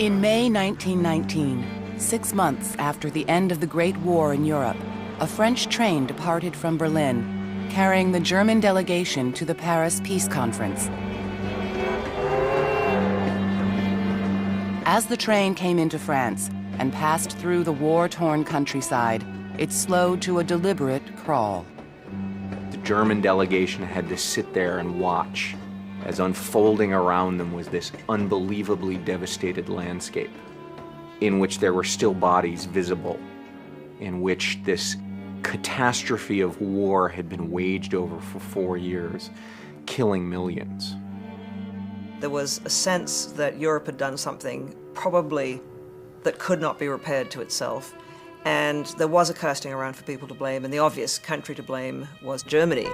In May 1919, 6 months after the end of the Great War in Europe, a French train departed from Berlin, carrying the German delegation to the Paris Peace Conference. As the train came into France and passed through the war-torn countryside, it slowed to a deliberate crawl. The German delegation had to sit there and watch as unfolding around them was this unbelievably devastated landscape in which there were still bodies visible, in which this catastrophe of war had been waged over for 4 years, killing millions. There was a sense that Europe had done something probably that could not be repaired to itself, and there was a casting around for people to blame, and the obvious country to blame was Germany.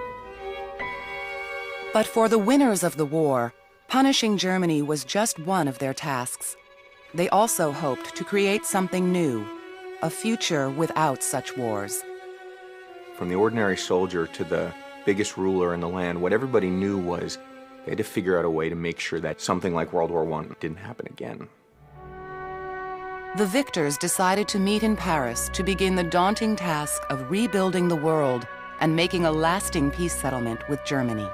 But for the winners of the war, punishing Germany was just one of their tasks. They also hoped to create something new, a future without such wars. From the ordinary soldier to the biggest ruler in the land, what everybody knew was they had to figure out a way to make sure that something like World War I didn't happen again. The victors decided to meet in Paris to begin the daunting task of rebuilding the world and making a lasting peace settlement with Germany.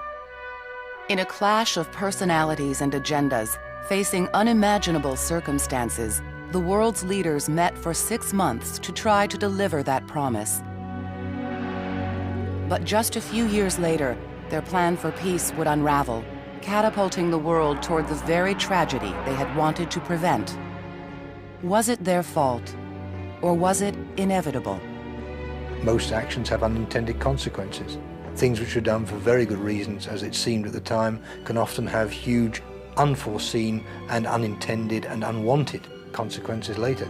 In a clash of personalities and agendas, facing unimaginable circumstances, the world's leaders met for 6 months to try to deliver that promise. But just a few years later, their plan for peace would unravel, catapulting the world toward the very tragedy they had wanted to prevent. Was it their fault, or was it inevitable? Most actions have unintended consequences. Things which are done for very good reasons, as it seemed at the time, can often have huge, unforeseen and unintended and unwanted consequences later.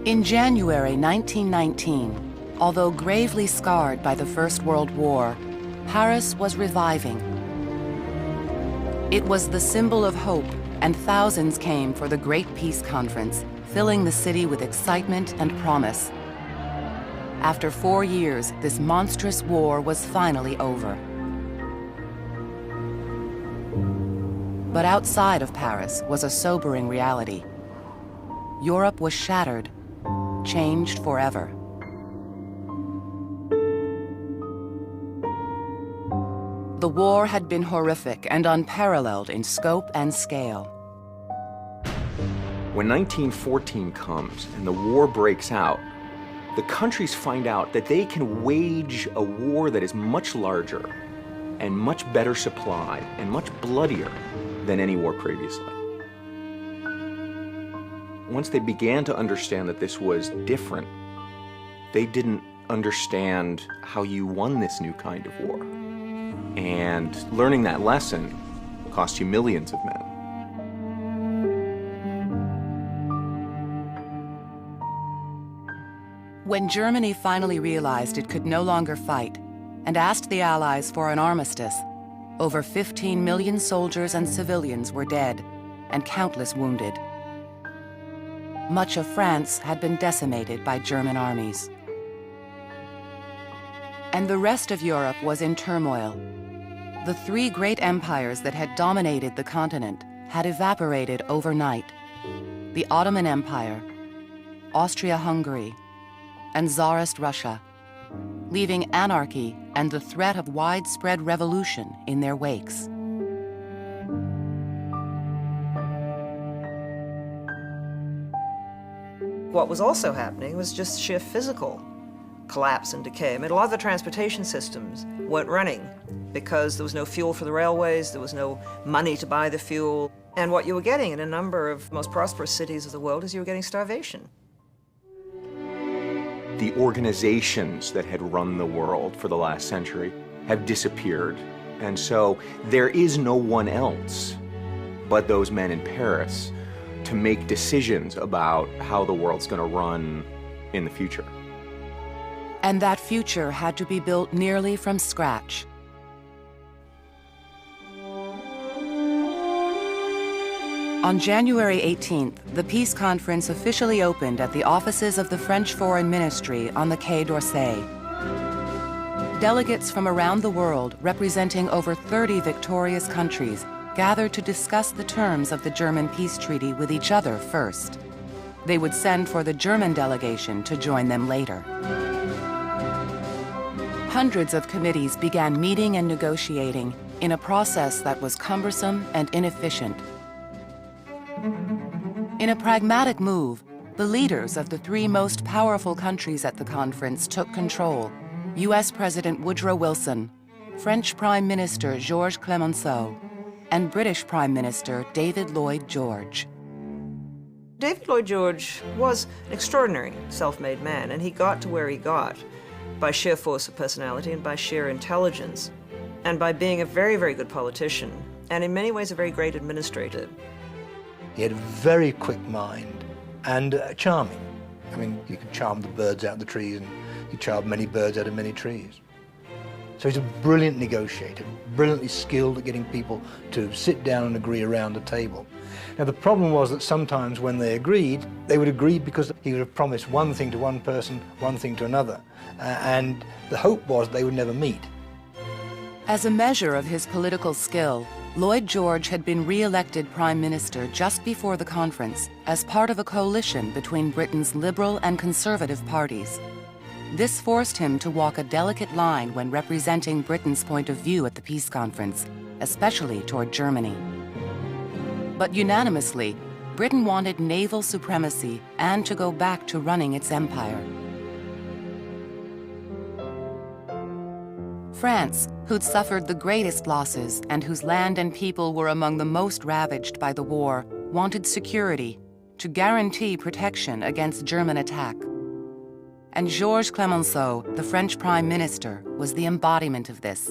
In January 1919, although gravely scarred by the First World War, Paris was reviving. It was the symbol of hope, and thousands came for the Great Peace Conference, filling the city with excitement and promise. After 4 years, this monstrous war was finally over. But outside of Paris was a sobering reality. Europe was shattered, changed forever. The war had been horrific and unparalleled in scope and scale. When 1914 comes and the war breaks out, the countries find out that they can wage a war that is much larger and much better supplied and much bloodier than any war previously. Once they began to understand that this was different, they didn't understand how you won this new kind of war. And learning that lesson cost you millions of men. When Germany finally realized it could no longer fight and asked the Allies for an armistice, over 15 million soldiers and civilians were dead and countless wounded. Much of France had been decimated by German armies. And the rest of Europe was in turmoil. The 3 great empires that had dominated the continent had evaporated overnight: the Ottoman Empire, Austria-Hungary, and Tsarist Russia, leaving anarchy and the threat of widespread revolution in their wakes. What was also happening was just sheer physical collapse and decay. I mean, a lot of the transportation systems weren't running because there was no fuel for the railways, there was no money to buy the fuel. And what you were getting in a number of most prosperous cities of the world is you were getting starvation. The organizations that had run the world for the last century have disappeared. And so there is no one else but those men in Paris to make decisions about how the world's going to run in the future. And that future had to be built nearly from scratch. On January 18th, the peace conference officially opened at the offices of the French Foreign Ministry on the Quai d'Orsay. Delegates from around the world, representing over 30 victorious countries, gathered to discuss the terms of the German peace treaty with each other first. They would send for the German delegation to join them later. Hundreds of committees began meeting and negotiating in a process that was cumbersome and inefficient. In a pragmatic move, the leaders of the three most powerful countries at the conference took control: U.S. President Woodrow Wilson, French Prime Minister Georges Clemenceau, and British Prime Minister David Lloyd George. David Lloyd George was an extraordinary self-made man, and he got to where he got by sheer force of personality and by sheer intelligence, and by being a very, very good politician, and in many ways a very great administrator. He had a very quick mind and charming. I mean, you could charm the birds out of the trees, and you charm many birds out of many trees. So he's a brilliant negotiator, brilliantly skilled at getting people to sit down and agree around a table. Now, the problem was that sometimes when they would agree because he would have promised one thing to one person, one thing to another, and the hope was they would never meet. As a measure of his political skill, Lloyd George had been re-elected Prime Minister just before the conference as part of a coalition between Britain's Liberal and Conservative parties. This forced him to walk a delicate line when representing Britain's point of view at the peace conference, especially toward Germany. But unanimously, Britain wanted naval supremacy and to go back to running its empire. France, who'd suffered the greatest losses and whose land and people were among the most ravaged by the war, wanted security to guarantee protection against German attack. And Georges Clemenceau, the French Prime Minister, was the embodiment of this.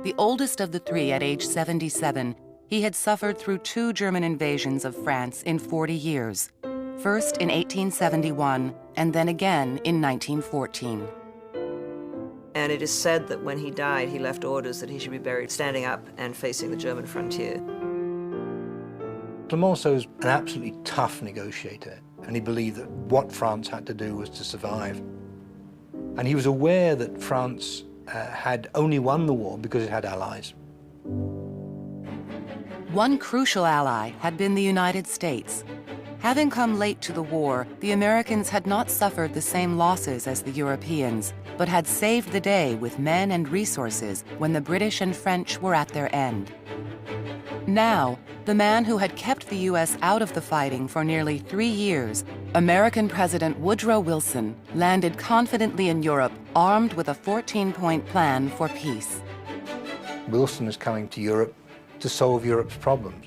The oldest of the three at age 77, he had suffered through 2 German invasions of France in 40 years, first in 1871 and then again in 1914. And it is said that when he died, he left orders that he should be buried standing up and facing the German frontier. Clemenceau was an absolutely tough negotiator, and he believed that what France had to do was to survive. And he was aware that France had only won the war because it had allies. One crucial ally had been the United States. Having come late to the war, the Americans had not suffered the same losses as the Europeans, but had saved the day with men and resources when the British and French were at their end. Now, the man who had kept the U.S. out of the fighting for nearly 3 years, American President Woodrow Wilson, landed confidently in Europe, armed with a 14-point plan for peace. Wilson is coming to Europe to solve Europe's problems.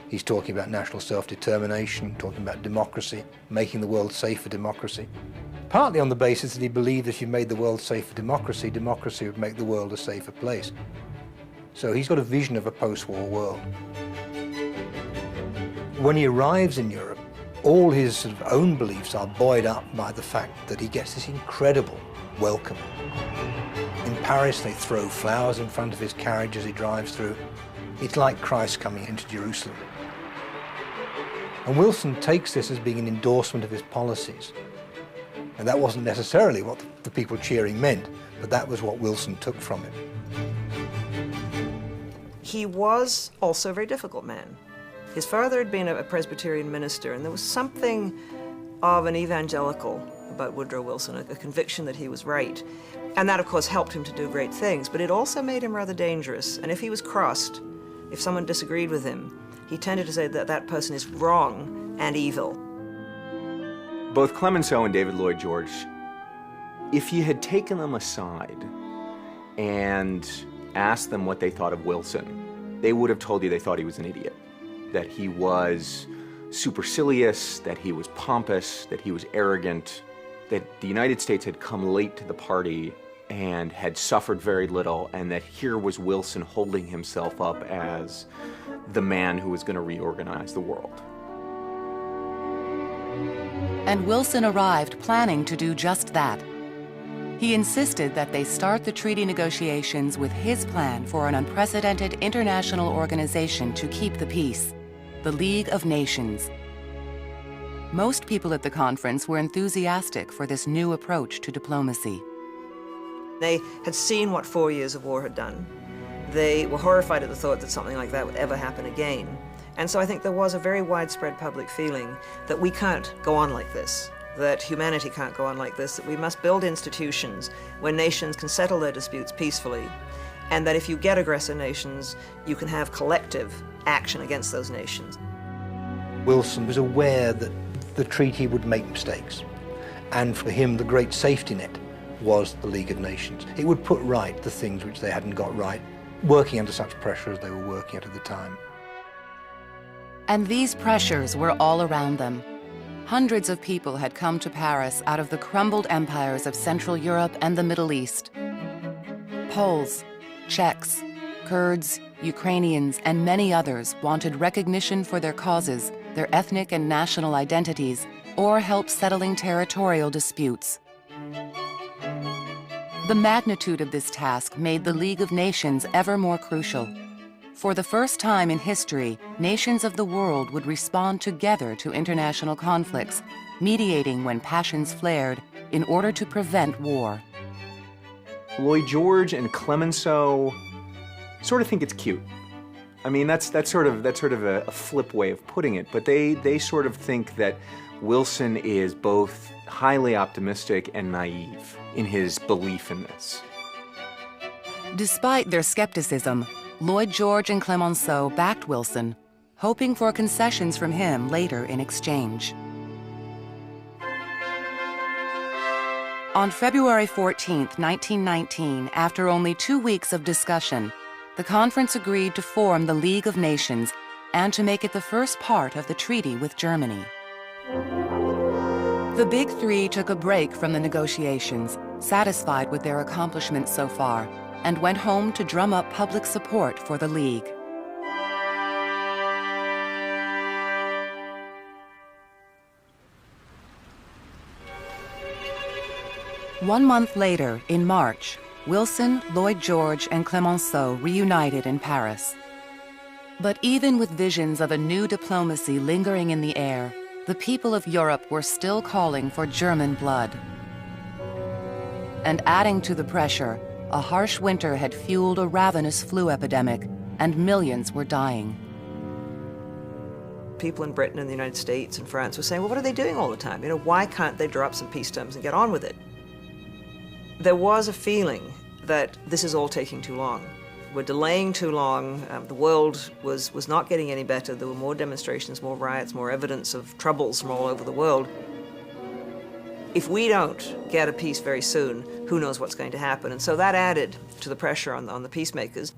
He's talking about national self-determination, talking about democracy, making the world safe for democracy. Partly on the basis that he believed that if you made the world safe for democracy, democracy would make the world a safer place. So he's got a vision of a post-war world. When he arrives in Europe, all his sort of own beliefs are buoyed up by the fact that he gets this incredible welcome. In Paris, they throw flowers in front of his carriage as he drives through. It's like Christ coming into Jerusalem. And Wilson takes this as being an endorsement of his policies. And that wasn't necessarily what the people cheering meant, but that was what Wilson took from it. He was also a very difficult man. His father had been a Presbyterian minister, and there was something of an evangelical about Woodrow Wilson, a conviction that he was right. And that, of course, helped him to do great things, but it also made him rather dangerous. And if he was crossed, if someone disagreed with him, he tended to say that that person is wrong and evil. Both Clemenceau and David Lloyd George, if you had taken them aside and asked them what they thought of Wilson, they would have told you they thought he was an idiot, that he was supercilious, that he was pompous, that he was arrogant, that the United States had come late to the party and had suffered very little, and that here was Wilson holding himself up as the man who was going to reorganize the world. And Wilson arrived planning to do just that. He insisted that they start the treaty negotiations with his plan for an unprecedented international organization to keep the peace, the League of Nations. Most people at the conference were enthusiastic for this new approach to diplomacy. They had seen what 4 years of war had done. They were horrified at the thought that something like that would ever happen again. And so I think there was a very widespread public feeling that we can't go on like this, that humanity can't go on like this, that we must build institutions where nations can settle their disputes peacefully, and that if you get aggressor nations, you can have collective action against those nations. Wilson was aware that the treaty would make mistakes, and for him the great safety net was the League of Nations. It would put right the things which they hadn't got right, working under such pressure as they were working at the time. And these pressures were all around them. Hundreds of people had come to Paris out of the crumbled empires of Central Europe and the Middle East. Poles, Czechs, Kurds, Ukrainians, and many others wanted recognition for their causes, their ethnic and national identities, or help settling territorial disputes. The magnitude of this task made the League of Nations ever more crucial. For the first time in history, nations of the world would respond together to international conflicts, mediating when passions flared in order to prevent war. Lloyd George and Clemenceau sort of think it's cute. I mean, that's sort of a flip way of putting it, but they sort of think that Wilson is both highly optimistic and naive in his belief in this. Despite their skepticism, Lloyd George and Clemenceau backed Wilson, hoping for concessions from him later in exchange. On February 14, 1919, after only 2 weeks of discussion, the conference agreed to form the League of Nations and to make it the first part of the treaty with Germany. The Big Three took a break from the negotiations, satisfied with their accomplishments so far, and went home to drum up public support for the League. One month later, in March, Wilson, Lloyd George, and Clemenceau reunited in Paris. But even with visions of a new diplomacy lingering in the air, the people of Europe were still calling for German blood. And adding to the pressure, a harsh winter had fueled a ravenous flu epidemic, and millions were dying. People in Britain and the United States and France were saying, well, what are they doing all the time? You know, why can't they draw up some peace terms and get on with it? There was a feeling that this is all taking too long. We're delaying too long. The world was not getting any better. There were more demonstrations, more riots, more evidence of troubles from all over the world. If we don't get a peace very soon, who knows what's going to happen? And so that added to the pressure on the peacemakers.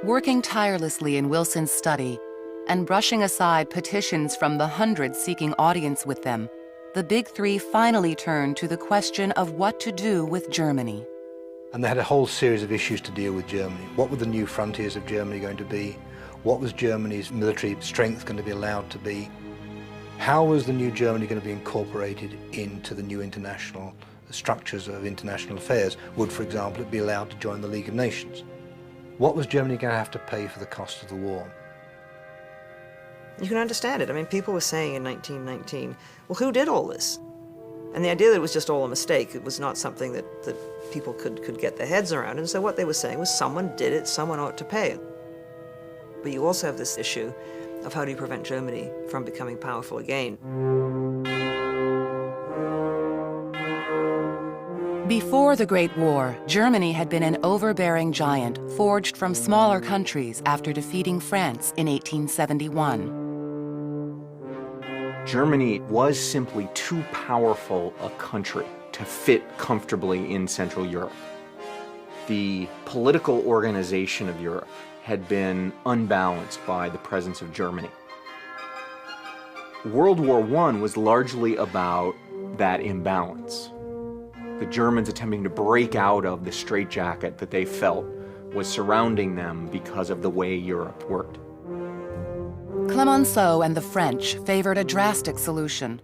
Working tirelessly in Wilson's study and brushing aside petitions from the hundreds seeking audience with them, the Big Three finally turned to the question of what to do with Germany. And they had a whole series of issues to deal with Germany. What were the new frontiers of Germany going to be? What was Germany's military strength going to be allowed to be? How was the new Germany going to be incorporated into the new international structures of international affairs? Would, for example, it be allowed to join the League of Nations? What was Germany going to have to pay for the cost of the war? You can understand it. I mean, people were saying in 1919, well, who did all this? And the idea that it was just all a mistake, it was not something that people could get their heads around. And so what they were saying was someone did it, someone ought to pay it. But you also have this issue of how do you prevent Germany from becoming powerful again. Before the Great War, Germany had been an overbearing giant forged from smaller countries after defeating France in 1871. Germany was simply too powerful a country to fit comfortably in Central Europe. The political organization of Europe had been unbalanced by the presence of Germany. World War I was largely about that imbalance. The Germans attempting to break out of the straitjacket that they felt was surrounding them because of the way Europe worked. Clemenceau and the French favored a drastic solution: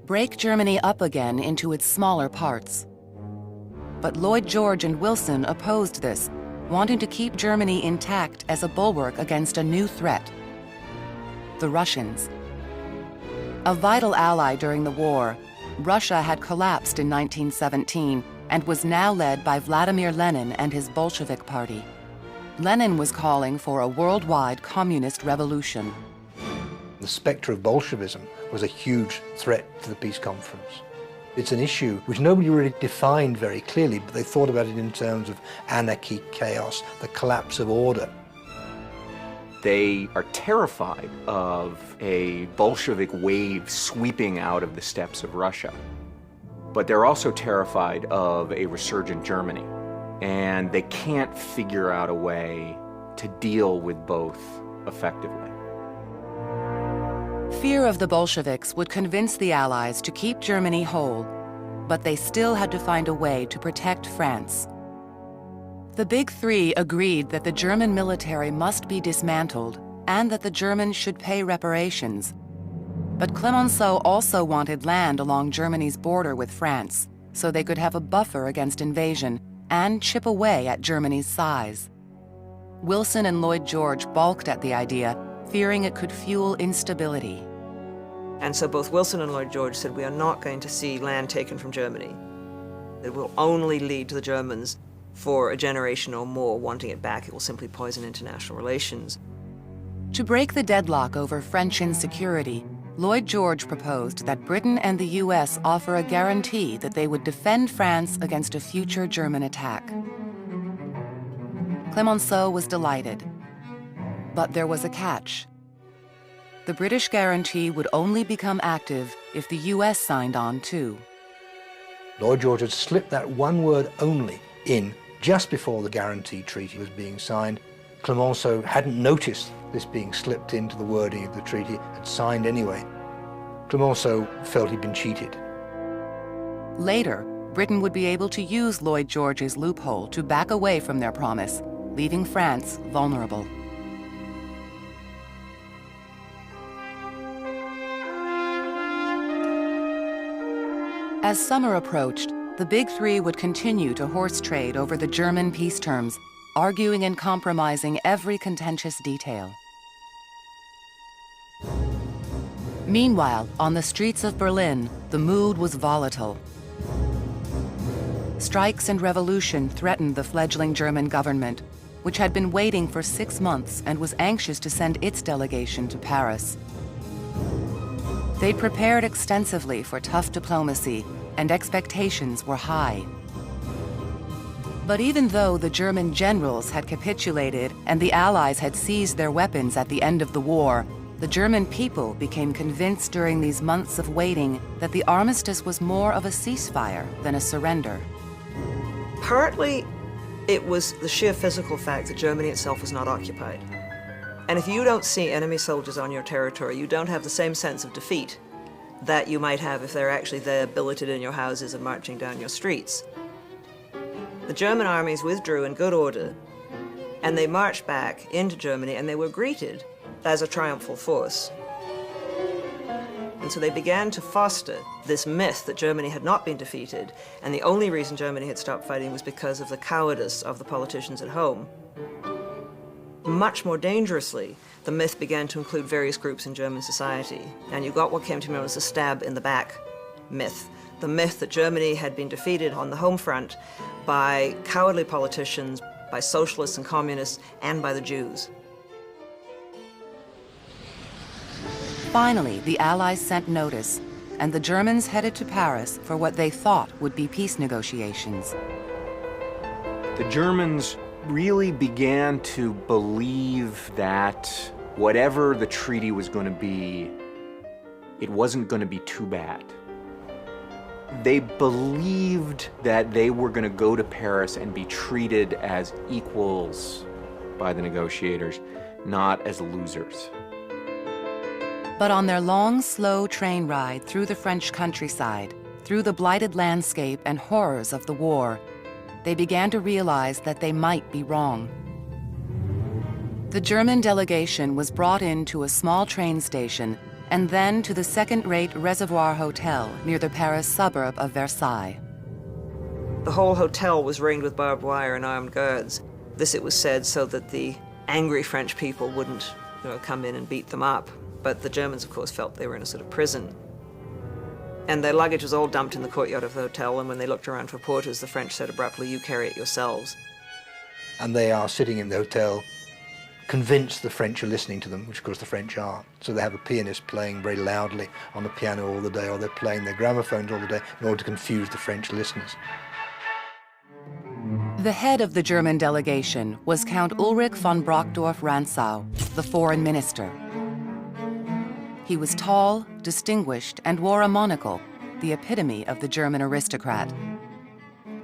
break Germany up again into its smaller parts. But Lloyd George and Wilson opposed this, wanting to keep Germany intact as a bulwark against a new threat: the Russians. A vital ally during the war, Russia had collapsed in 1917 and was now led by Vladimir Lenin and his Bolshevik Party. Lenin was calling for a worldwide communist revolution. The spectre of Bolshevism was a huge threat to the peace conference. It's an issue which nobody really defined very clearly, but they thought about it in terms of anarchy, chaos, the collapse of order. They are terrified of a Bolshevik wave sweeping out of the steppes of Russia. But they're also terrified of a resurgent Germany. And they can't figure out a way to deal with both effectively. Fear of the Bolsheviks would convince the Allies to keep Germany whole, but they still had to find a way to protect France. The Big Three agreed that the German military must be dismantled and that the Germans should pay reparations. But Clemenceau also wanted land along Germany's border with France, so they could have a buffer against invasion and chip away at Germany's size. Wilson and Lloyd George balked at the idea, fearing it could fuel instability. And so both Wilson and Lloyd George said, we are not going to see land taken from Germany. It will only lead to the Germans for a generation or more wanting it back. It will simply poison international relations. To break the deadlock over French insecurity, Lloyd George proposed that Britain and the US offer a guarantee that they would defend France against a future German attack. Clemenceau was delighted. But there was a catch. The British guarantee would only become active if the US signed on too. Lloyd George had slipped that one word only in just before the guarantee treaty was being signed. Clemenceau hadn't noticed this being slipped into the wording of the treaty, had signed anyway. Clemenceau felt he'd been cheated. Later, Britain would be able to use Lloyd George's loophole to back away from their promise, leaving France vulnerable. As summer approached, the Big Three would continue to horse trade over the German peace terms, arguing and compromising every contentious detail. Meanwhile, on the streets of Berlin, the mood was volatile. Strikes and revolution threatened the fledgling German government, which had been waiting for 6 months and was anxious to send its delegation to Paris. They'd prepared extensively for tough diplomacy, and expectations were high. But even though the German generals had capitulated and the Allies had seized their weapons at the end of the war, the German people became convinced during these months of waiting that the armistice was more of a ceasefire than a surrender. Partly, it was the sheer physical fact that Germany itself was not occupied. And if you don't see enemy soldiers on your territory, you don't have the same sense of defeat that you might have if they're actually there billeted in your houses and marching down your streets. The German armies withdrew in good order, and they marched back into Germany, and they were greeted as a triumphal force. And so they began to foster this myth that Germany had not been defeated, and the only reason Germany had stopped fighting was because of the cowardice of the politicians at home. Much more dangerously, the myth began to include various groups in German society, and you got what came to be known as the stab in the back myth. The myth that Germany had been defeated on the home front by cowardly politicians, by socialists and communists, and by the Jews. Finally, the Allies sent notice, and the Germans headed to Paris for what they thought would be peace negotiations. The Germans really began to believe that whatever the treaty was going to be, it wasn't going to be too bad. They believed that they were going to go to Paris and be treated as equals by the negotiators, not as losers. But on their long, slow train ride through the French countryside, through the blighted landscape and horrors of the war, they began to realize that they might be wrong. The German delegation was brought into a small train station and then to the second-rate Reservoir Hotel near the Paris suburb of Versailles. The whole hotel was ringed with barbed wire and armed guards. This, it was said, so that the angry French people wouldn't, come in and beat them up. But the Germans, of course, felt they were in a sort of prison. And their luggage was all dumped in the courtyard of the hotel, and when they looked around for porters, the French said abruptly, "You carry it yourselves." And they are sitting in the hotel, convinced the French are listening to them, which of course the French are. So they have a pianist playing very loudly on the piano all the day, or they're playing their gramophones all the day in order to confuse the French listeners. The head of the German delegation was Count Ulrich von Brockdorff-Rantzau, the foreign minister. He was tall, distinguished, and wore a monocle, the epitome of the German aristocrat.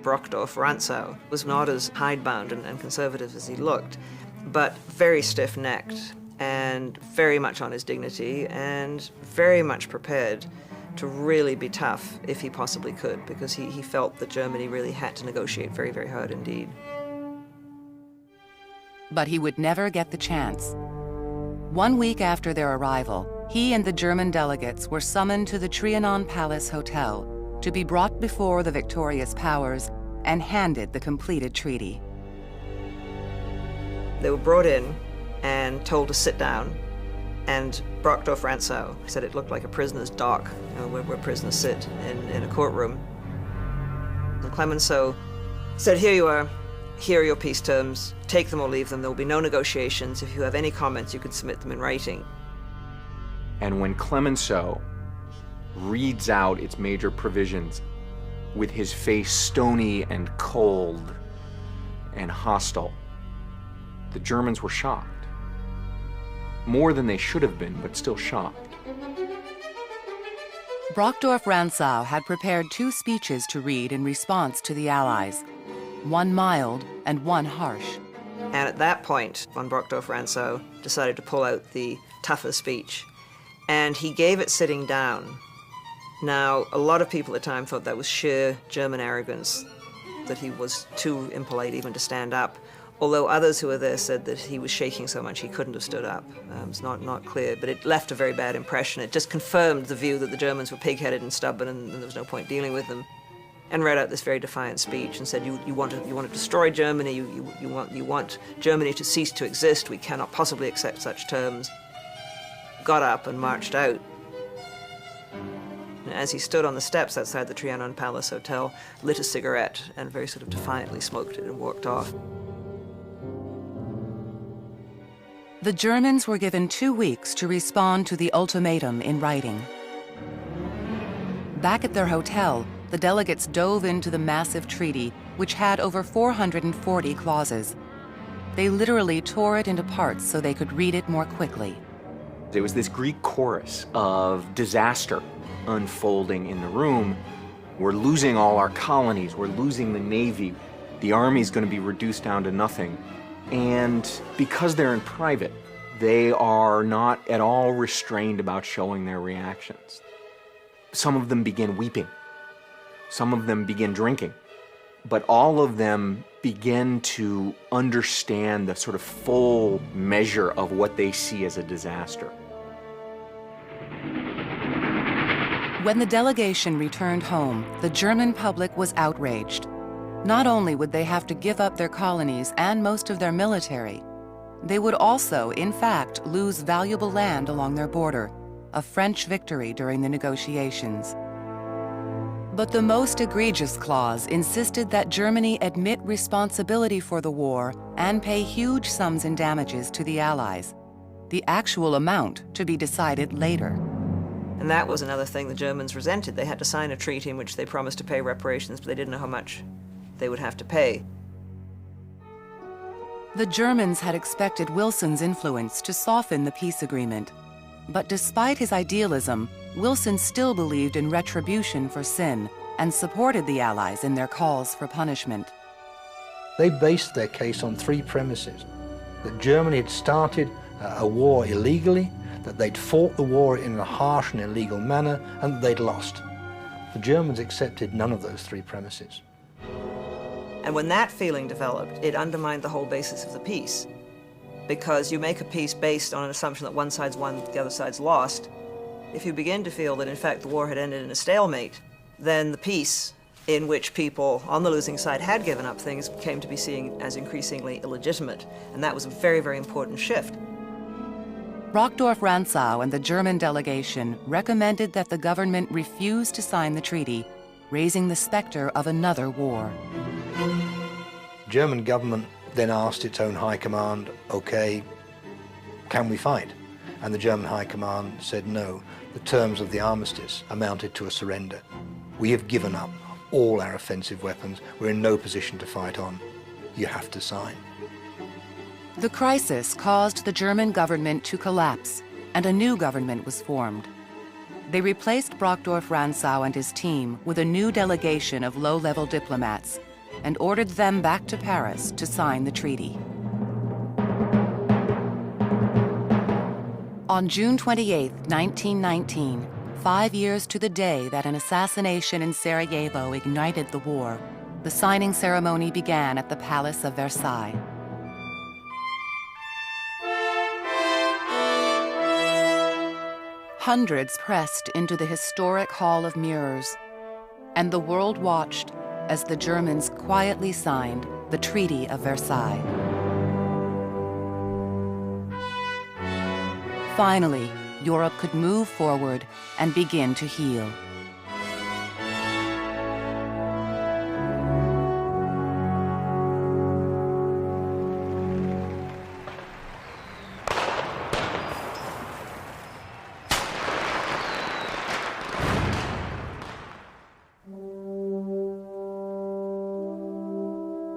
Brockdorff-Rantzau was not as hidebound and conservative as he looked, but very stiff-necked and very much on his dignity and very much prepared to really be tough if he possibly could, because he felt that Germany really had to negotiate very, very hard indeed. But he would never get the chance. 1 week after their arrival, he and the German delegates were summoned to the Trianon Palace Hotel to be brought before the victorious powers and handed the completed treaty. They were brought in and told to sit down, and Brockdorff-Rantzau said it looked like a prisoner's dock, where prisoners sit in a courtroom. And Clemenceau said, "Here you are, here are your peace terms, take them or leave them, there will be no negotiations. If you have any comments, you can submit them in writing." And when Clemenceau reads out its major provisions with his face stony and cold and hostile, the Germans were shocked. More than they should have been, but still shocked. Brockdorff-Rantzau had prepared 2 speeches to read in response to the Allies, one mild and one harsh. And at that point, von Brockdorff-Rantzau decided to pull out the tougher speech, and he gave it sitting down. Now, a lot of people at the time thought that was sheer German arrogance, that he was too impolite even to stand up, although others who were there said that he was shaking so much he couldn't have stood up. It's not clear, but it left a very bad impression. It just confirmed the view that the Germans were pig-headed and stubborn and there was no point dealing with them, and read out this very defiant speech and said, you want to destroy Germany, you want Germany to cease to exist, we cannot possibly accept such terms. Got up and marched out. And as he stood on the steps outside the Trianon Palace Hotel, lit a cigarette and very sort of defiantly smoked it and walked off. The Germans were given 2 weeks to respond to the ultimatum in writing. Back at their hotel, the delegates dove into the massive treaty, which had over 440 clauses. They literally tore it into parts so they could read it more quickly. It was this Greek chorus of disaster unfolding in the room. We're losing all our colonies, we're losing the Navy, the Army's going to be reduced down to nothing. And because they're in private, they are not at all restrained about showing their reactions. Some of them begin weeping. Some of them begin drinking. But all of them begin to understand the sort of full measure of what they see as a disaster. When the delegation returned home, the German public was outraged. Not only would they have to give up their colonies and most of their military, they would also, in fact, lose valuable land along their border, a French victory during the negotiations. But the most egregious clause insisted that Germany admit responsibility for the war and pay huge sums in damages to the Allies, the actual amount to be decided later. And that was another thing the Germans resented. They had to sign a treaty in which they promised to pay reparations, but they didn't know how much they would have to pay. The Germans had expected Wilson's influence to soften the peace agreement. But despite his idealism, Wilson still believed in retribution for sin and supported the Allies in their calls for punishment. They based their case on 3 premises: that Germany had started a war illegally, that they'd fought the war in a harsh and illegal manner, and that they'd lost. The Germans accepted none of those 3 premises. And when that feeling developed, it undermined the whole basis of the peace. because you make a peace based on an assumption that one side's won, the other side's lost. If you begin to feel that, in fact, the war had ended in a stalemate, then the peace in which people on the losing side had given up things came to be seen as increasingly illegitimate. And that was a very, very important shift. Brockdorff-Rantzau and the German delegation recommended that the government refuse to sign the treaty, raising the specter of another war. The German government then asked its own high command, okay, can we fight? And the German high command said no. The terms of the armistice amounted to a surrender. We have given up all our offensive weapons. We're in no position to fight on. You have to sign. The crisis caused the German government to collapse, and a new government was formed. They replaced Brockdorff-Rantzau and his team with a new delegation of low-level diplomats and ordered them back to Paris to sign the treaty. On June 28, 1919, 5 years to the day that an assassination in Sarajevo ignited the war, the signing ceremony began at the Palace of Versailles. Hundreds pressed into the historic Hall of Mirrors, and the world watched as the Germans quietly signed the Treaty of Versailles. Finally, Europe could move forward and begin to heal.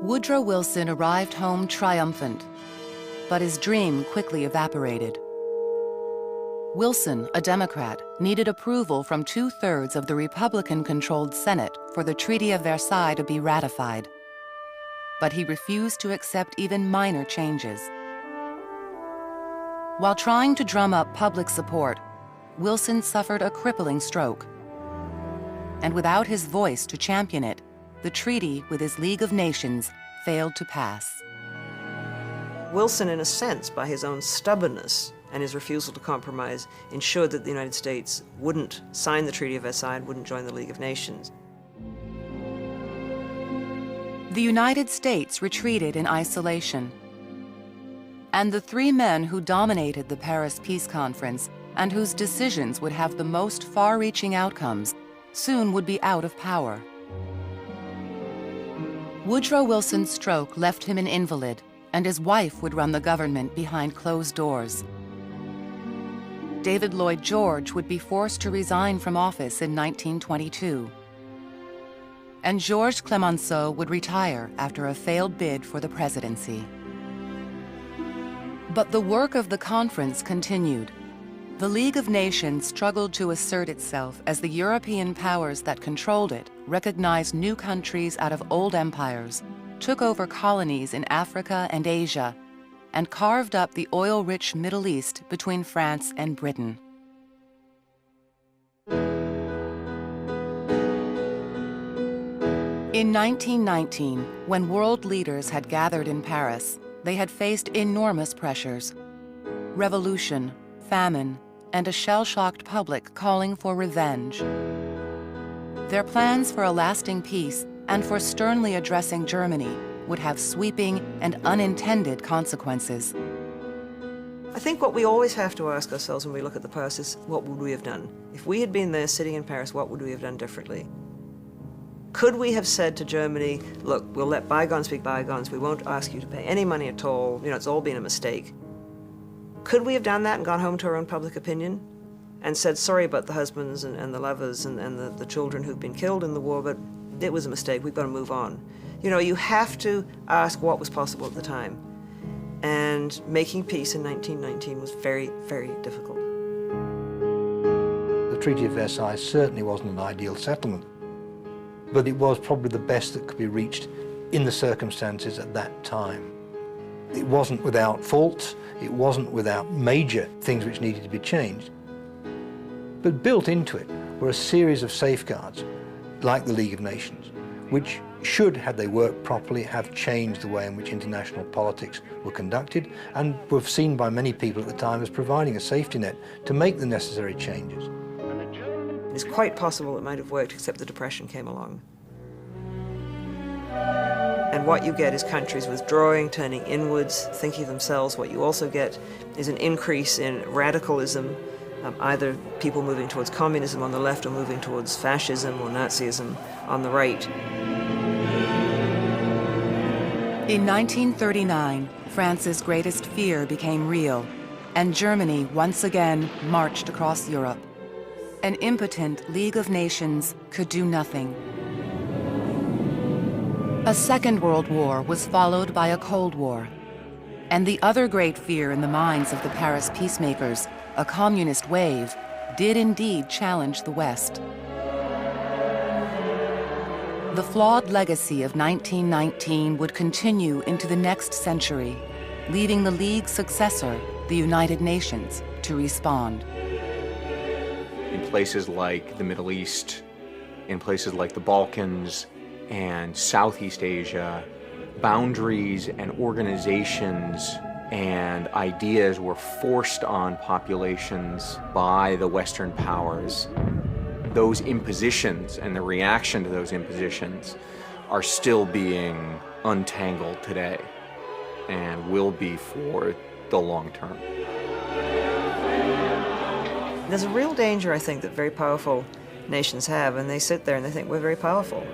Woodrow Wilson arrived home triumphant, but his dream quickly evaporated. Wilson, a Democrat, needed approval from 2/3 of the Republican-controlled Senate for the Treaty of Versailles to be ratified. But he refused to accept even minor changes. While trying to drum up public support, Wilson suffered a crippling stroke. And without his voice to champion it, the treaty with his League of Nations failed to pass. Wilson, in a sense, by his own stubbornness and his refusal to compromise, ensured that the United States wouldn't sign the Treaty of Versailles, wouldn't join the League of Nations. The United States retreated in isolation. And the three men who dominated the Paris Peace Conference and whose decisions would have the most far-reaching outcomes soon would be out of power. Woodrow Wilson's stroke left him an invalid, and his wife would run the government behind closed doors. David Lloyd George would be forced to resign from office in 1922. And Georges Clemenceau would retire after a failed bid for the presidency. But the work of the conference continued. The League of Nations struggled to assert itself as the European powers that controlled it recognized new countries out of old empires, took over colonies in Africa and Asia, and carved up the oil-rich Middle East between France and Britain. In 1919, when world leaders had gathered in Paris, they had faced enormous pressures: revolution, famine, and a shell-shocked public calling for revenge. Their plans for a lasting peace and for sternly addressing Germany would have sweeping and unintended consequences. I think what we always have to ask ourselves when we look at the past is, what would we have done? If we had been there sitting in Paris, what would we have done differently? Could we have said to Germany, look, we'll let bygones be bygones, we won't ask you to pay any money at all, it's all been a mistake? Could we have done that and gone home to our own public opinion and said, sorry about the husbands and the lovers and the children who've been killed in the war, but it was a mistake, we've got to move on? You have to ask what was possible at the time. And making peace in 1919 was very, very difficult. The Treaty of Versailles certainly wasn't an ideal settlement, but it was probably the best that could be reached in the circumstances at that time. It wasn't without faults, it wasn't without major things which needed to be changed. But built into it were a series of safeguards, like the League of Nations, which should, had they worked properly, have changed the way in which international politics were conducted, and were seen by many people at the time as providing a safety net to make the necessary changes. It's quite possible it might have worked, except the Depression came along. And what you get is countries withdrawing, turning inwards, thinking of themselves. What you also get is an increase in radicalism, either people moving towards communism on the left or moving towards fascism or Nazism on the right. In 1939, France's greatest fear became real, and Germany once again marched across Europe. An impotent League of Nations could do nothing. A Second World War was followed by a Cold War. And the other great fear in the minds of the Paris peacemakers, a communist wave, did indeed challenge the West. The flawed legacy of 1919 would continue into the next century, leaving the League's successor, the United Nations, to respond. In places like the Middle East, in places like the Balkans and Southeast Asia, boundaries and organizations and ideas were forced on populations by the Western powers. Those impositions and the reaction to those impositions are still being untangled today and will be for the long term. There's a real danger, I think, that very powerful nations have, and they sit there and they think we're very powerful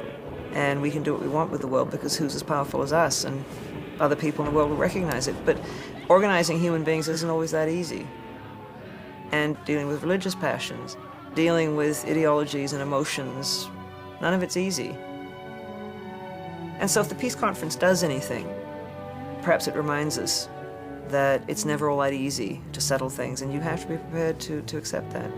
and we can do what we want with the world because who's as powerful as us, and other people in the world will recognize it. But organizing human beings isn't always that easy. And dealing with religious passions, dealing with ideologies and emotions, none of it's easy. And so if the peace conference does anything, perhaps it reminds us that it's never all that easy to settle things, and you have to be prepared to accept that.